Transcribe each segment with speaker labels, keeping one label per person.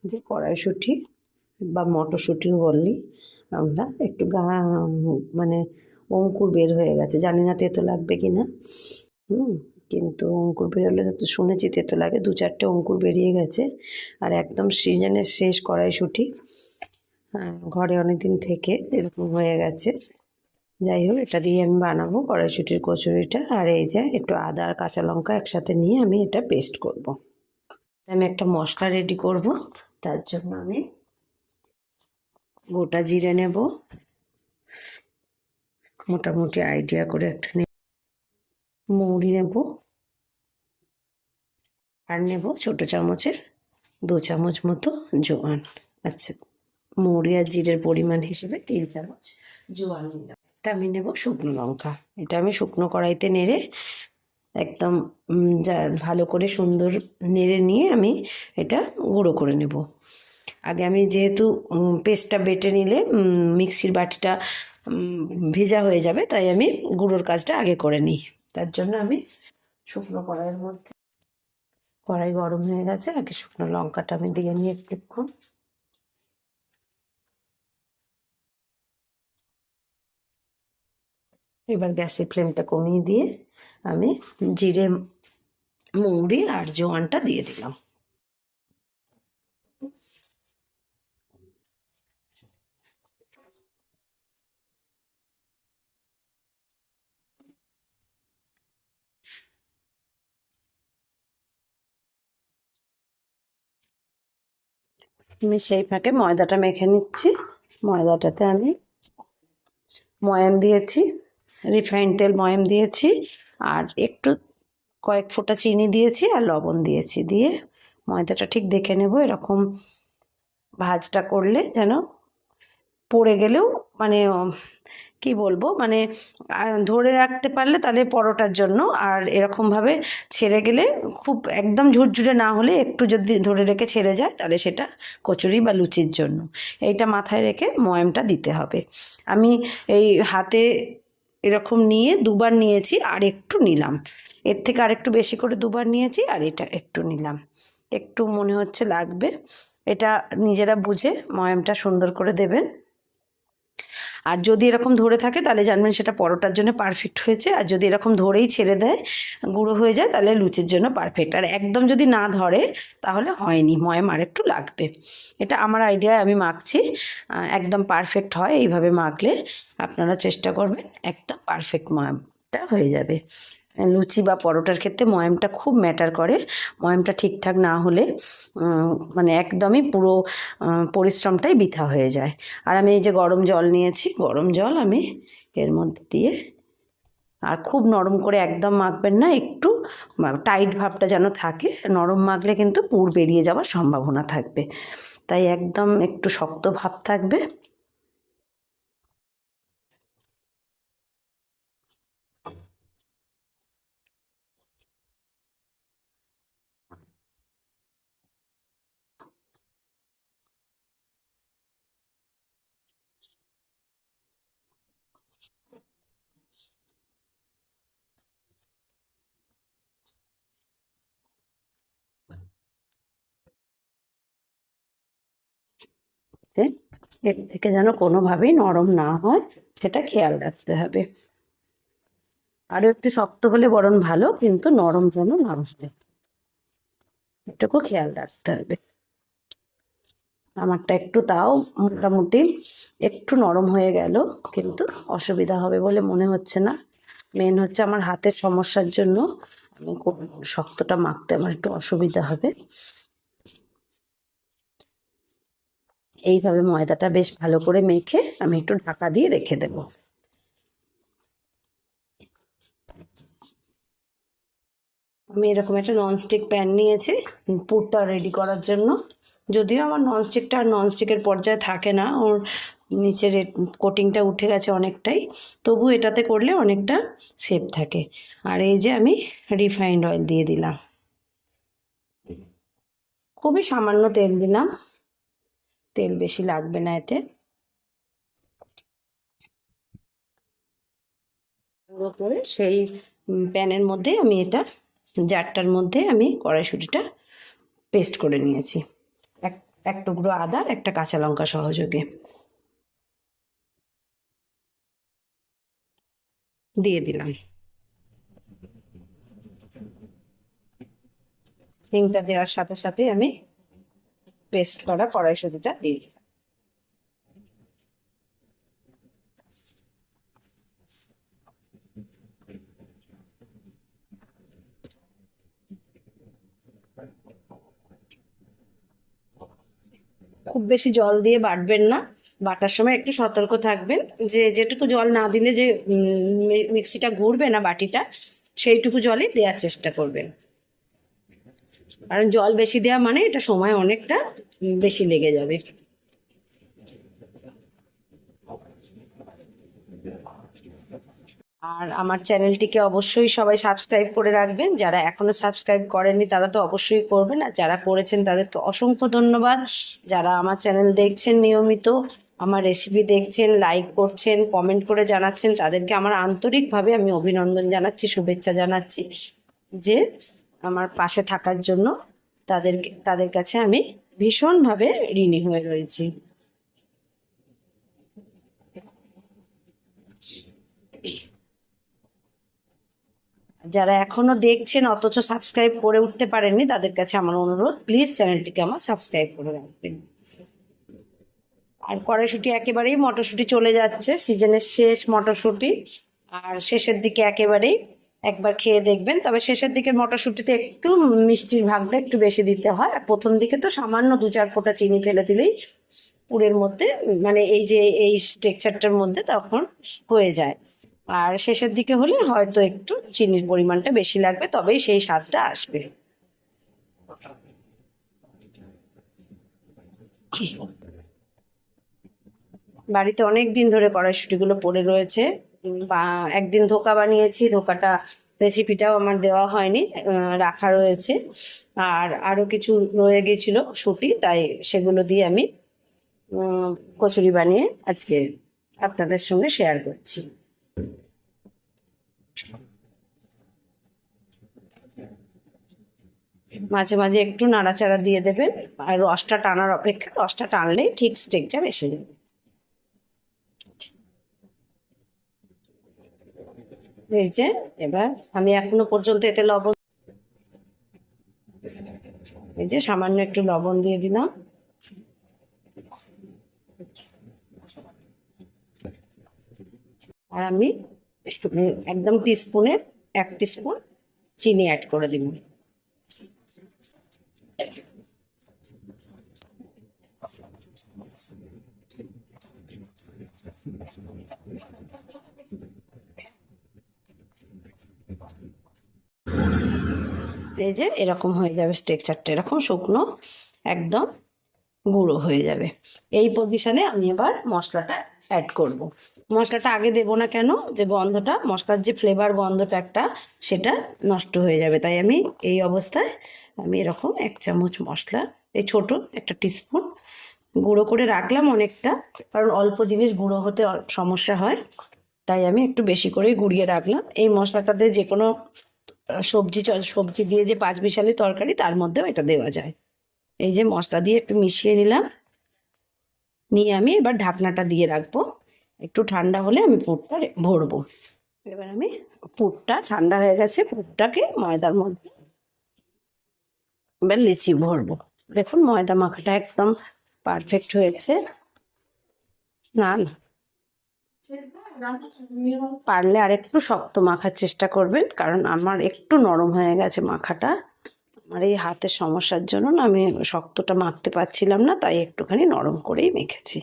Speaker 1: যে কড়াইশুঁটি বা মটরশুঁটিও বললি আমরা, একটু মানে অঙ্কুর বের হয়ে গেছে, জানি না তেতো লাগবে কি না। কিন্তু অঙ্কুর বেরোলে তো শুনেছি তেতো লাগে, 2-4টে অঙ্কুর বেরিয়ে গেছে। আর একদম সিজনের শেষ কড়াইশুঁটি, ঘরে অনেকদিন থেকে এরকম হয়ে গেছে। যাই হোক, এটা দিয়ে আমি বানাবো কড়াইশুঁটির কচুরিটা। আর এই যে একটু আদা আর কাঁচা লঙ্কা একসাথে নিয়ে আমি এটা পেস্ট করব। আমি একটা মশলা রেডি করব। তার জন্য আমি গোটা জিরে নেব, মোটামুটি আইডিয়া করে একটা মৌরি নেব, আর নেব ছোট চামচের 2 চামচ মতো জোয়ান। আচ্ছা, মৌরি আর জিরের পরিমাণ হিসেবে 3 চামচ জোয়ান নিলাম। এটা আমি নেব শুকনো লঙ্কা। এটা আমি শুকনো কড়াইতে নেড়ে একদম যা ভালো করে সুন্দর নেড়ে নিয়ে আমি এটা গুঁড়ো করে নেব। আগে আমি যেহেতু পেস্টটা বেটে নিলে মিক্সির বাটিটা ভেজা হয়ে যাবে, তাই আমি গুঁড়োর কাজটা আগে করে নিই। তার জন্য আমি শুকনো কড়াইয়ের মধ্যে, কড়াই গরম হয়ে গেছে, আগে শুকনো লঙ্কাটা আমি দিয়ে নিই একটুক্ষণ। এবার গ্যাসের ফ্লেমটা কমিয়ে দিয়ে আমি জিরে, মৌরি আর জোয়ানটা দিয়ে দিলাম। আমি সেই ফাঁকে ময়দাটা মেখে নিচ্ছি। ময়দাটাতে আমি ময়াম দিয়েছি, রিফাইন্ড তেল ময়াম দিয়েছি, আর একটু কয়েক ফোঁটা চিনি দিয়েছি আর লবণ দিয়েছি। দিয়ে ময়দাটা ঠিক দেখে নেব, এরকম ভাঁজটা করলে যেন পড়ে গেলেও মানে কি বলবো, মানে ধরে রাখতে পারলে তাহলে পরোটার জন্য, আর এরকমভাবে ছেড়ে গেলে খুব একদম ঝুরঝুরে না হলে একটু যদি ধরে রেখে ছেড়ে যায় তাহলে সেটা কচুরি বা লুচির জন্য। এইটা মাথায় রেখে ময়ামটা দিতে হবে। আমি এই হাতে এরকম নিয়ে 2বার নিয়েছি আর একটু নিলাম, এর থেকে আরেকটু বেশি করে 2বার নিয়েছি আর এটা একটু নিলাম, একটু মনে হচ্ছে লাগবে। এটা নিজেরা বুঝে ময়ামটা সুন্দর করে দেবেন। আর যদি এরকম ধরে থাকে তাহলে জানবেন সেটা পরোটার জন্য পারফেক্ট হয়েছে, আর যদি এরকম ধরেই ছেড়ে দেয় গুঁড়ো হয়ে যায় তাহলে লুচির জন্য পারফেক্ট। আর একদম যদি না ধরে তাহলে হয়নি, ময়াম আর একটু লাগবে। এটা আমার আইডিয়ায় আমি মাখছি, একদম পারফেক্ট হয় এইভাবে মাখলে। আপনারা চেষ্টা করবেন, একদম পারফেক্ট ময়ামটা হয়ে যাবে। লুচি বা পরোটার ক্ষেত্রে ময়ামটা খুব ম্যাটার করে। ময়ামটা ঠিকঠাক না হলে মানে একদমই পুরো পরিশ্রমটাই বৃথা হয়ে যায়। আর আমি এই যে গরম জল নিয়েছি, গরম জল আমি এর মধ্যে দিয়ে, আর খুব নরম করে একদম মাখবেন না, একটু টাইট ভাবটা যেন থাকে। নরম মাখলে কিন্তু পুর বেরিয়ে যাওয়ার সম্ভাবনা থাকবে, তাই একদম একটু শক্ত ভাব থাকবে। যে এর থেকে যেন কোনোভাবেই নরম না হয় সেটা খেয়াল রাখতে হবে। আরও একটু শক্ত হলে বরং ভালো, কিন্তু নরম যেন না হয়, এটুকু খেয়াল রাখতে হবে। আমারটা একটু তাও মোটামুটি একটু নরম হয়ে গেল, কিন্তু অসুবিধা হবে বলে মনে হচ্ছে না। মেন হচ্ছে আমার হাতের সমস্যার জন্য আমি খুব শক্তটা মাখতে আমার একটু অসুবিধা হবে। এইভাবে ময়দাটা বেশ ভালো করে মেখে আমি একটু ঢাকা দিয়ে রেখে দেবো। আমি এরকম একটা ননস্টিক প্যান নিয়েছি পুরটা রেডি করার জন্য। যদিও আমার ননস্টিকটা আর ননস্টিকের পর্যায়ে থাকে না, ওর নিচের কোটিংটা উঠে গেছে অনেকটাই, তবু এটাতে করলে অনেকটা সেফ থাকে। আর এই যে আমি রিফাইন্ড অয়েল দিয়ে দিলাম, খুবই সামান্য তেল দিলাম, তেল বেশি লাগবে না এতে। করে সেই প্যানের মধ্যে আমি জারটার মধ্যে আমি কড়াইশুঁটিটা পেস্ট করে নিয়েছি। এক টুকরো আদা, একটা কাঁচা লঙ্কা সহযোগে দিয়ে দিলাম। হিংটা দেওয়ার সাথে সাথে আমি পেস্ট করা কড়াইশুঁটিটা দিয়ে দিলাম। খুব বেশি জল দিয়ে বাটবেন না, বাটার সময় একটু সতর্ক থাকবেন যে যেটুকু জল না দিলে যে মিক্সিটা ঘুরবে না বাটিটা, সেইটুকু জলই দেওয়ার চেষ্টা করবেন। কারণ জল বেশি দেওয়া মানে এটা সময় অনেকটা বেশি লেগে যাবে। আর আমার চ্যানেলটিকে অবশ্যই সবাই সাবস্ক্রাইব করে রাখবেন। যারা এখনো সাবস্ক্রাইব করেননি তারা তো অবশ্যই করবেন, আর যারা করেছেন তাদেরকে অসংখ্য ধন্যবাদ। যারা আমার চ্যানেল দেখছেন নিয়মিত, আমার রেসিপি দেখছেন, লাইক করছেন, কমেন্ট করে জানাচ্ছেন, তাদেরকে আমার আন্তরিকভাবে আমি অভিনন্দন জানাচ্ছি, শুভেচ্ছা জানাচ্ছি যে আমার পাশে থাকার জন্য। তাদের কাছে আমি ভীষণভাবে ঋণী হয়ে রয়েছি। যারা এখনো দেখছেন অথচ সাবস্ক্রাইব করে উঠতে পারেননি, তাদের কাছে আমার অনুরোধ, প্লিজ চ্যানেলটিকে আমার সাবস্ক্রাইব করে রাখবেন। আর কড়াইশুঁটি একেবারেই, মটরশুঁটি চলে যাচ্ছে, সিজনের শেষ মটরশুঁটি, আর শেষের দিকে একেবারেই একবার খেয়ে দেখবেন। তবে শেষের দিকের মটরশুঁটিতে একটু মিষ্টির ভাগটা একটু বেশি দিতে হয়, আর প্রথম দিকে তো সামান্য 2-4 ফোঁটা চিনি ফেলে দিলেই পুরের মধ্যে, মানে এই যে এই টেক্সচারটার মধ্যে তখন হয়ে যায়। আর শেষের দিকে হলে হয়তো একটু চিনির পরিমাণটা বেশি লাগবে, তবেই সেই স্বাদটা আসবে। বাড়িতে অনেক দিন ধরে কড়াইশুঁটিগুলো পড়ে রয়েছে, বা একদিন ধোকা বানিয়েছি, ধোকাটা রেসিপিটাও আমার দেওয়া হয়নি, রাখা রয়েছে। আর আরও কিছু রয়ে গেছিলো শুঁটি, তাই সেগুলো দিয়ে আমি কচুরি বানিয়ে আজকে আপনাদের সঙ্গে শেয়ার করছি। মাঝে মাঝে একটু নাড়াচাড়া দিয়ে দেবেন, আর রসটা টানার অপেক্ষা, রসটা টানলেই ঠিক স্টেকচার এসে যাবে। এই যে এবার আমি এখনো পর্যন্ত এতে লবণ, এই যে সামান্য একটু লবণ দিয়ে দিলাম। আর আমি একদম টিস্পুনের 1 টিস্পুন চিনি অ্যাড করে দিব। এই যে এরকম হয়ে যাবে স্ট্রাকচারটা, এরকম শুকনো একদম গুঁড়ো হয়ে যাবে। এই পজিশনে আমি এবার মশলাটা অ্যাড করব। মশলাটা আগে দেবো না কেন, যে গন্ধটা, মশলার যে ফ্লেভার গন্ধটা একটা, সেটা নষ্ট হয়ে যাবে। তাই আমি এই অবস্থায় আমি এরকম 1 চামচ মশলা, এই ছোট একটা টিস্পুন গুঁড়ো করে রাখলাম অনেকটা, কারণ অল্প জিনিস গুঁড়ো হতে সমস্যা হয়, তাই আমি একটু বেশি করেই গুঁড়িয়ে রাখলাম। এই মশলাটাতে যে কোনো সবজি দিয়ে যে 5 মিশালি তরকারি, তার মধ্যেও এটা দেওয়া যায়। এই যে মশলা দিয়ে একটু মিশিয়ে নিলাম, নিয়ে আমি এবার ঢাকনাটা দিয়ে রাখবো। একটু ঠান্ডা হলে আমি পুরটা ভরবো। এবার আমি পুরটা ঠান্ডা হয়ে গেছে, পুরটাকে ময়দার মধ্যে এবার লিচি ভরবো। দেখুন ময়দা মাখাটা একদম পারফেক্ট হয়েছে। না না, পারলে আর একটু শক্ত মাখার চেষ্টা করবেন, কারণ আমার একটু নরম হয়ে গেছে মাখাটা। আমার এই হাতের সমস্যার জন্য না আমি শক্তটা মাখতে পারছিলাম না, তাই একটুখানি নরম করেই মেখেছি।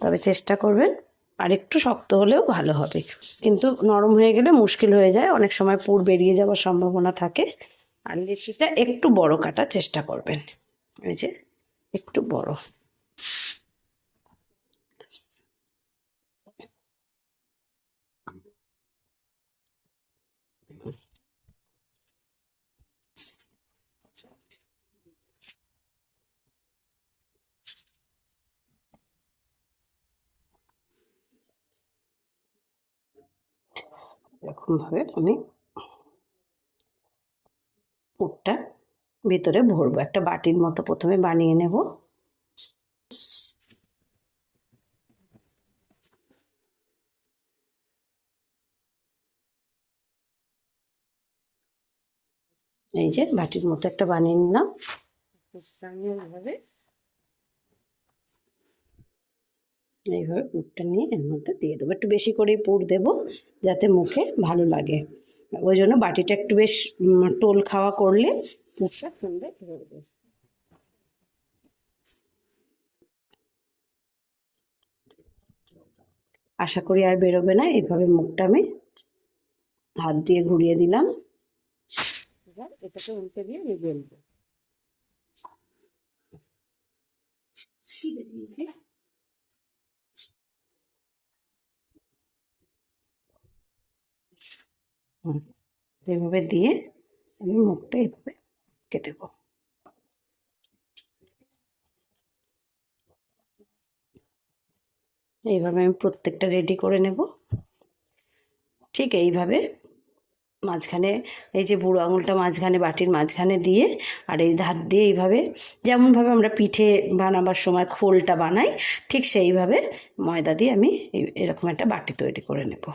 Speaker 1: তবে চেষ্টা করবেন আর একটু শক্ত হলেও ভালো হবে, কিন্তু নরম হয়ে গেলে মুশকিল হয়ে যায়, অনেক সময় পুর বেরিয়ে যাওয়ার সম্ভাবনা থাকে। আর লিচিটা একটু বড় কাটার চেষ্টা করবেন, এই যে একটু বড়। এরকমভাবে আমি পুরটা ভেতরে ভরবো। একটা বাটির মতো প্রথমে বানিয়ে নেব। এই যে বাটির মতো একটা বানিয়ে নিলাম, এইভাবে এইভাবে পুরটা নিয়ে এর মধ্যে দিয়ে দেবো। একটু বেশি করেই পুর দেবো যাতে মুখে ভালো লাগে, ওই জন্য বাটিটা একটু বেশ টোল খাওয়া করলে মুখটা সুন্দর ধরবে। আশা করি আর বেরোবে না। এইভাবে মুখটা আমি হাত দিয়ে ঘুরিয়ে দিলাম, এবার এটাকে উল্টে দিয়ে আমি বেলবো। এইভাবে দিয়ে আমি মুখটা এইভাবে কেটে দেবো। এইভাবে আমি প্রত্যেকটা রেডি করে নেব। ঠিক এইভাবে মাঝখানে এই যে বুড়ো আঙুলটা মাঝখানে বাটির মাঝখানে দিয়ে আর এই ধার দিয়ে এইভাবে, যেমনভাবে আমরা পিঠে বানাবার সময় খোলটা বানাই ঠিক সেইভাবে ময়দা দিয়ে আমি এরকম একটা বাটি তৈরি করে নেব।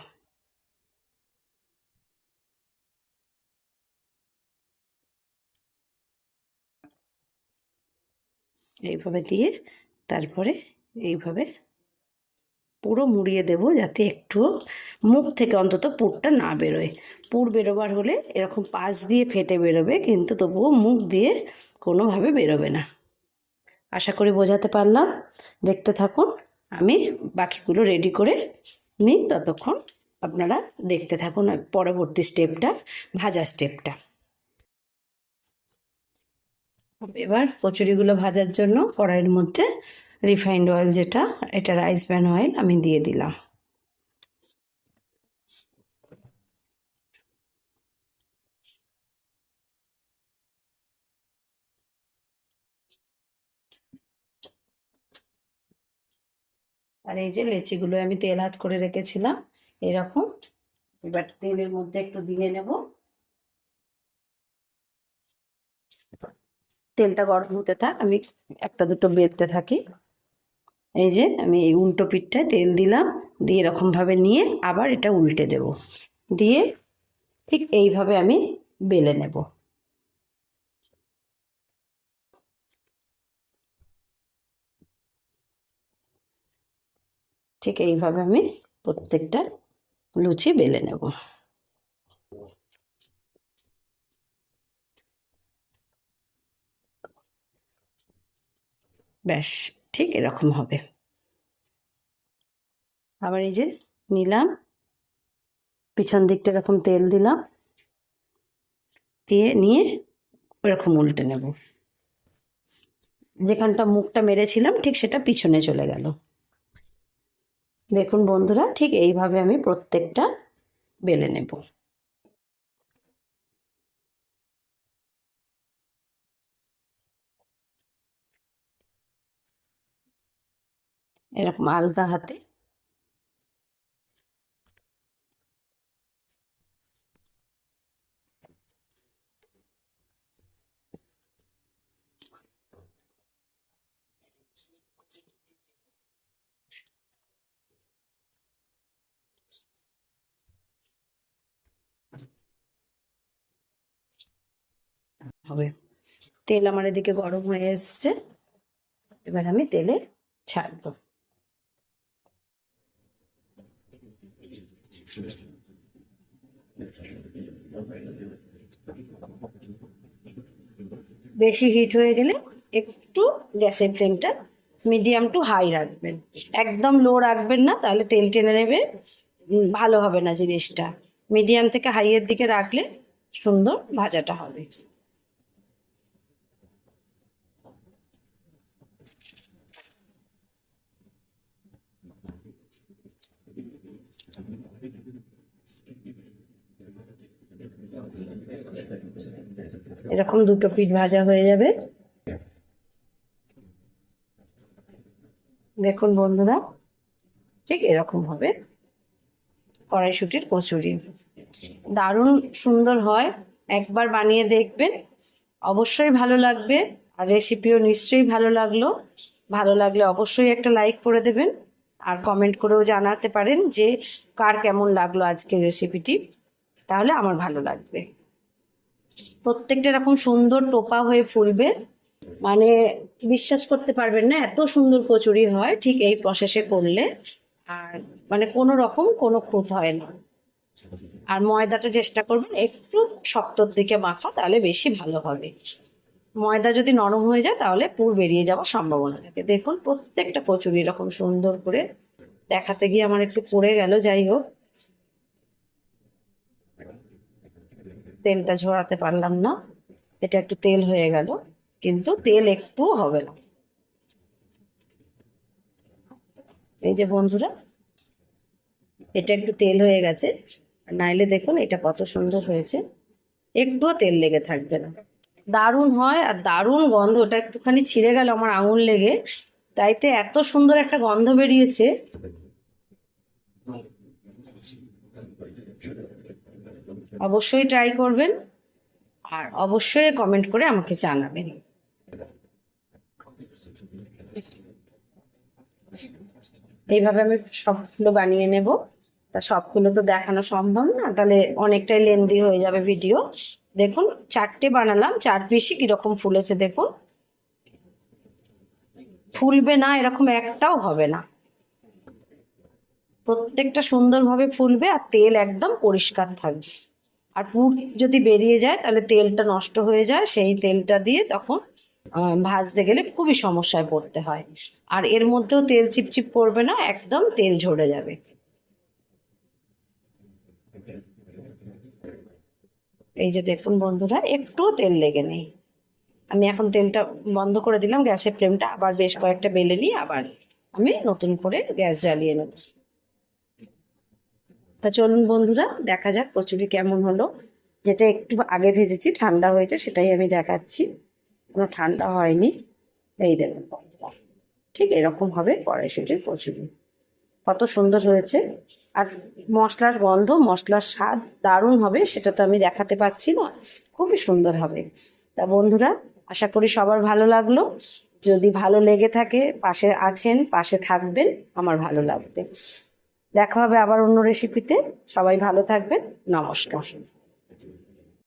Speaker 1: এইভাবে দিয়ে তারপরে এইভাবে পুরো মুড়িয়ে দেব যাতে একটুও মুখ থেকে অন্তত পুরটা না বেরোয়। পুর বেরোবার হলে এরকম পাশ দিয়ে ফেটে বেরোবে, কিন্তু তবুও মুখ দিয়ে কোনোভাবে বেরোবে না। আশা করি বোঝাতে পারলাম। দেখতে থাকুন, আমি বাকিগুলো রেডি করে নিই, ততক্ষণ আপনারা দেখতে থাকুন পরবর্তী স্টেপটা, ভাজা স্টেপটা। এবার কচুরিগুলো ভাজার জন্য কড়াইয়ের মধ্যে রিফাইন্ড অয়েল, যেটা এটা রাইস ব্র্যান অয়েল, আমি দিয়ে দিলাম। আর এই যে লেচিগুলো আমি তেল হাত করে রেখেছিলাম এরকম, এবার তেলের মধ্যে একটু দিয়ে নেব। তেলটা গরম হতে থাক, আমি একটা দুটো বেলতে থাকি। এই যে আমি এই উল্টো পিঠটায় তেল দিলাম, দিয়ে এরকমভাবে নিয়ে আবার এটা উল্টে দেব, দিয়ে ঠিক এইভাবে আমি বেলে নেব। ঠিক এইভাবে আমি প্রত্যেকটা লুচি বেলে নেব। ব্যাস ঠিক এরকম হবে। আবার এই যে নিলাম, পিছন দিকটা এরকম তেল দিলাম, দিয়ে নিয়ে এরকম উল্টে নেব। যেখানটা মুখটা মেরেছিলাম ঠিক সেটা পিছনে চলে গেল। দেখুন বন্ধুরা, ঠিক এইভাবে আমি প্রত্যেকটা বেলে নেব। এরকম আলগা হাতে হবে। তেল আমার এদিকে গরম হয়ে এসছে, এবার আমি তেলে ছাড়বো। বেশি হিট হয়ে গেলে একটু গ্যাসের ফ্লেমটা মিডিয়াম টু হাই রাখবেন, একদম লো রাখবেন না, তাহলে তেল টেনে নেবে, ভালো হবে না জিনিসটা। মিডিয়াম থেকে হাইয়ের দিকে রাখলে সুন্দর ভাজাটা হবে। এরকম দুটো পিঠ ভাজা হয়ে যাবে। দেখুন বন্ধুরা, ঠিক এরকম হবে কড়াইশুঁটির কচুরি। দারুণ সুন্দর হয়, একবার বানিয়ে দেখবেন, অবশ্যই ভালো লাগবে। আর রেসিপিও নিশ্চয়ই ভালো লাগলো। ভালো লাগলে অবশ্যই একটা লাইক করে দেবেন, আর কমেন্ট করেও জানাতে পারেন যে কার কেমন লাগলো আজকের রেসিপিটি, তাহলে আমার ভালো লাগবে। প্রত্যেকটা এরকম সুন্দর টোপা হয়ে ফুলবে, মানে বিশ্বাস করতে পারবেন না এত সুন্দর কচুরি হয় ঠিক এই প্রসেসে করলে। আর মানে কোনো রকম কোনো খুঁত হয় না। আর ময়দাটা চেষ্টা করবেন একটু শক্তর দিকে মাখা, তাহলে বেশি ভালো হবে। ময়দা যদি নরম হয়ে যায় তাহলে পুর বেরিয়ে যাওয়ার সম্ভাবনা থাকে। দেখুন প্রত্যেকটা কচুরি এরকম সুন্দর করে দেখাতে গিয়ে আমার একটু পড়ে গেল, যাই হোক তেলটা ঝরাতে পারলাম না, এটা একটু তেল হয়ে গেল, কিন্তু তেল একটুও হবে না। এই যে বন্ধুরা, এটা একটু তেল হয়ে গেছে, নাইলে দেখুন এটা কত সুন্দর হয়েছে, একটুও তেল লেগে থাকবে না। দারুণ হয় আর দারুণ গন্ধ, ওটা একটুখানি ছিঁড়ে গেল আমার আঙুল লেগে, তাইতে এত সুন্দর একটা গন্ধ বেরিয়েছে। অবশ্যই ট্রাই করবেন আর অবশ্যই কমেন্ট করে আমাকে জানাবেন। এইভাবে আমি সবগুলো বানিয়ে নেব। তা সবগুলো তো দেখানো সম্ভব না, তাহলে অনেকটাই লেন্দি হয়ে যাবে ভিডিও। দেখুন 4টে বানালাম, 4 পিসই কিরকম ফুলেছে দেখুন। ফুলবে না এরকম একটাও হবে না, প্রত্যেকটা সুন্দরভাবে ফুলবে আর তেল একদম পরিষ্কার থাকবে। আর পুর যদি বেরিয়ে যায় তাহলে তেলটা নষ্ট হয়ে যায়, সেই তেলটা দিয়ে তখন ভাজতে গেলে খুবই সমস্যায় পড়তে হয়। আর এর মধ্যেও তেল চিপচিপ করবে না, একদম তেল ঝরে যাবে। এই যে দেখুন বন্ধুরা, একটুও তেল লেগে নেই। আমি এখন তেলটা বন্ধ করে দিলাম, গ্যাসের ফ্লেমটা, আবার বেশ কয়েকটা বেলে নিয়ে আবার আমি নতুন করে গ্যাস জ্বালিয়ে নেব। তা চলুন বন্ধুরা দেখা যাক কচুরি কেমন হলো। যেটা একটু আগে ভেজেছি ঠান্ডা হয়েছে সেটাই আমি দেখাচ্ছি, কোনো ঠান্ডা হয়নি। এই দেখুন ঠিক এরকম হবে কড়াইশুঁটির কচুরি, কত সুন্দর হয়েছে। আর মশলার গন্ধ, মশলার স্বাদ দারুণ হবে, সেটা তো আমি দেখাতে পারছি না, খুবই সুন্দর হবে। তা বন্ধুরা আশা করি সবার ভালো লাগলো। যদি ভালো লেগে থাকে পাশে আছেন, পাশে থাকবেন, আমার ভালো লাগবে। দেখা হবে আবার অন্য রেসিপিতে। সবাই ভালো থাকবেন, নমস্কার।